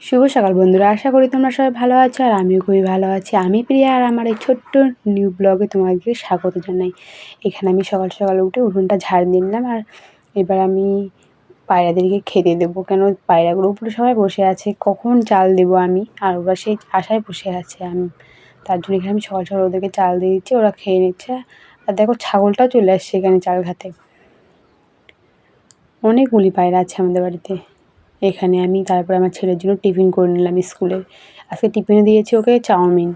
শুভ সকাল বন্ধুরা, আশা করি তোমরা সবাই ভালো আছো আর আমিও খুবই ভালো আছি। আমি প্রিয়া আর আমার এই ছোট্ট নিউ ব্লগে তোমাদেরকে স্বাগত জানাই। এখানে আমি সকাল সকাল উঠে উঠোনটা ঝাড় দিলাম আর এবার আমি পায়রাদেরকে খেতে দেবো, কেন পায়রাগুলো উপরে সবাই বসে আছে, কখন চাল দেবো আমি, আর ওরা সেই আশায় বসে আছে। আমি তার জন্য এখানে আমি সকাল সকাল ওদেরকে চাল দিয়ে দিচ্ছি, ওরা খেয়ে নিচ্ছে। আর দেখো ছাগলটাও চলে আসছে এখানে চাল খেতে। অনেকগুলি পায়রা আছে আমাদের বাড়িতে। এখানে আমি তারপরে আমার ছেলের জন্য টিফিন করে নিলাম স্কুলে। আজকে টিফিনে দিয়েছি ওকে চাউমিন,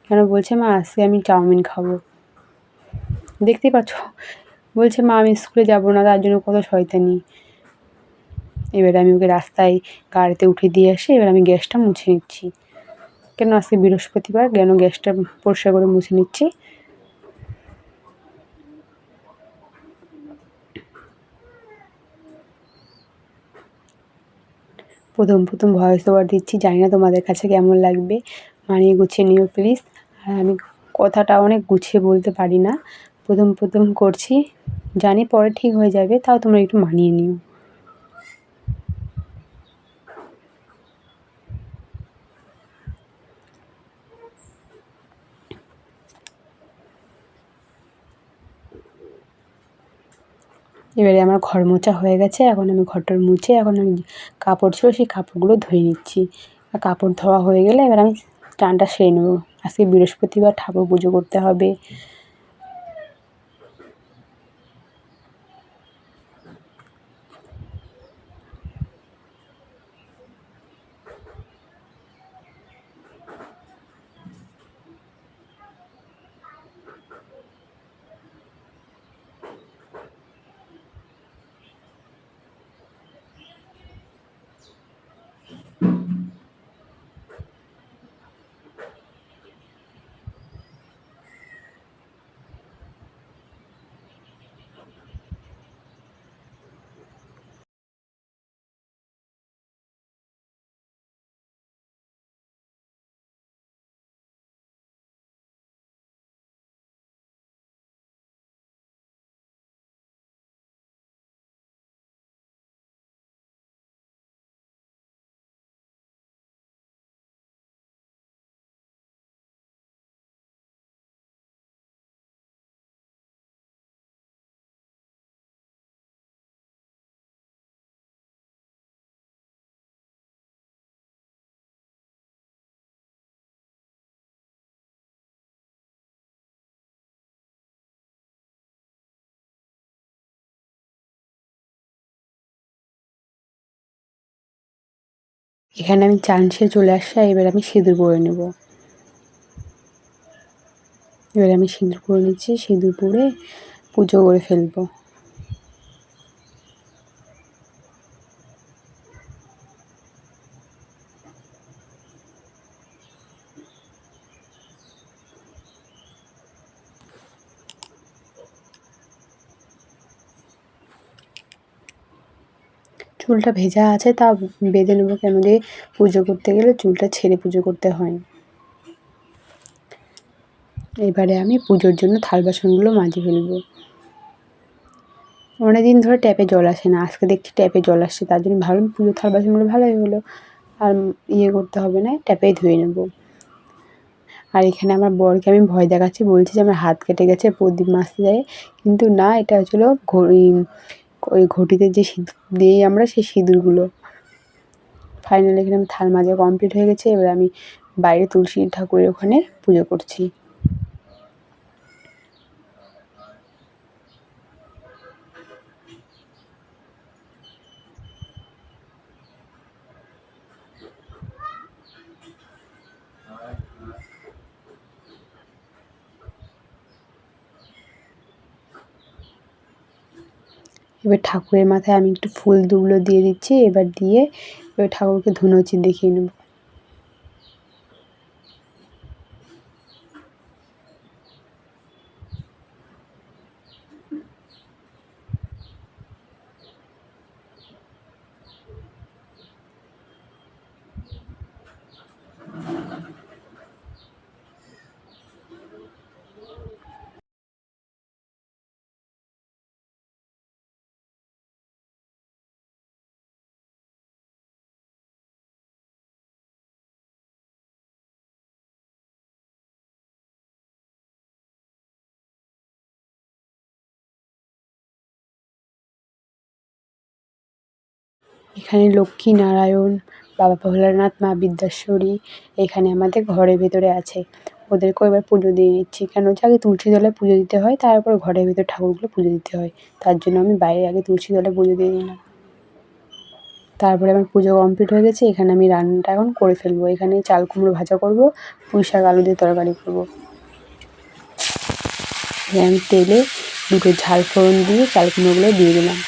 কেন বলছে মা আজকে আমি চাউমিন খাবো। দেখতেই পাচ্ছ, বলছে মা আমি স্কুলে যাবো না, তার জন্য কত শয়তানি। এবারে আমি ওকে রাস্তায় গাড়িতে উঠে দিয়ে আসি, এবার আমি গ্যাসটা মুছে নিচ্ছি, কেন আজকে বৃহস্পতিবার, কেন গ্যাসটা পরিষ্কার করে মুছে নিচ্ছি। প্রথম ভয়েস ওভার দিচ্ছি, জানি না তোমাদের কাছে কেমন লাগবে, মানিয়ে গুছিয়ে নিও প্লিজ। আর আমি কথাটা অনেক গুছিয়ে বলতে পারি না, প্রথম করছি, জানি পরে ঠিক হয়ে যাবে, তাও তোমরা একটু মানিয়ে নিও। এবারে আমার ঘর মোছা হয়ে গেছে, এখন আমি ঘরটা মুছে এখন আমি কাপড় ছিল সেই কাপড়গুলো ধুয়ে নিচ্ছি। আর কাপড় ধোয়া হয়ে গেলে এবার আমি স্নানটা সেরে নেবো। আজকে বৃহস্পতিবার, ঠাকুর পুজো করতে হবে। এখানে আমি চান সেরে চলে আসছি, আর এবার আমি সিঁদুর পরে নেব। এবার আমি সিঁদুর পরে নিচ্ছি, সিঁদুর পরে পুজো করে ফেলবো। চুলটা ভেজা আছে, তা বেঁধে নেবো, কেন দিয়ে পুজো করতে গেলে চুলটা ছেড়ে পুজো করতে হয়। এবারে আমি পুজোর জন্য থাল বাসনগুলো মাজি ফেলবো। অনেকদিন ধরে ট্যাপে জল আসে না, আজকে দেখছি ট্যাপে জল আসছে, তার জন্য ভাবলাম পুজোর থাল বাসনগুলো ভালোই হলো, আর করতে হবে না, ট্যাপেই ধুয়ে নেবো। আর এখানে আমার বরকে আমি ভয় দেখাচ্ছি, বলছি যে আমার হাত কেটে গেছে প্রদীপ মাজতে যায়, কিন্তু না, এটা হচ্ছিলো ওই ঘটিতে যে সিঁদুর দিই আমরা, সেই সিঁদুরগুলো। ফাইনালি এখানে আমি থাল মাজা কমপ্লিট হয়ে গেছে, এবার আমি বাইরে তুলসী ঠাকুরের ওখানে পুজো করছি। এবার ঠাকুরের মাথায় আমি একটু ফুল দুবলো দিয়ে দিচ্ছি, এবার দিয়ে এবার ঠাকুরকে ধুনুচি দেখিয়ে নেব। এখানে লক্ষ্মী নারায়ণ, বাবা ভোলানাথ, মা বিদ্যাশ্বরী এখানে আমাদের ঘরের ভেতরে আছে। ওদেরকেও এবার পুজো দিয়ে নিচ্ছি, কেন হচ্ছে আগে তুলসী তলায় পুজো দিতে হয়, তারপর ঘরের ভেতর ঠাকুরগুলো পুজো দিতে হয়। তার জন্য আমি বাইরে আগে তুলসী তলায় পুজো দিয়ে নিলাম। তারপরে আমার পুজো কমপ্লিট হয়ে গেছে। এখানে আমি রান্নাটা এখন করে ফেলবো। এখানে চাল কুমড়ো ভাজা করব, পুঁই শাক আলু দিয়ে তরকারি করব। এখানে আমি তেলে দুটো ঝাল ফোড়ন দিয়ে চাল কুমড়োগুলো দিয়ে দিলাম।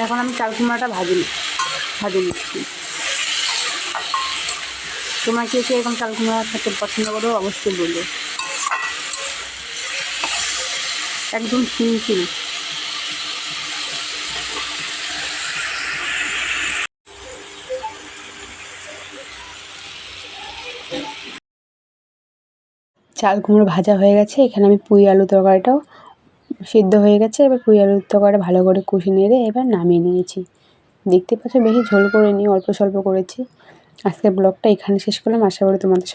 এখন আমি চাল কুমড়োটা ভাজে নিচ্ছি। তোমরা কে কে এরকম চাল কুমড়া খেতে পছন্দ করো অবশ্যই বলবে। একদম সিম্পল। চাল কুমড়ো ভাজা হয়ে গেছে। এখানে আমি পুঁই আলু তরকারিটাও সিদ্ধ হয়ে গেছে। এবার পুঁই আলুর তরকারিটা ভালো করে কষে নেড়ে এবার নামিয়ে নিয়েছি। দেখতে পাচ্ছ বেশি ঝোল করিনি, অল্প স্বল্প করেছি। আজকের ব্লগটা এখানে শেষ করলাম। আশা করি তোমাদের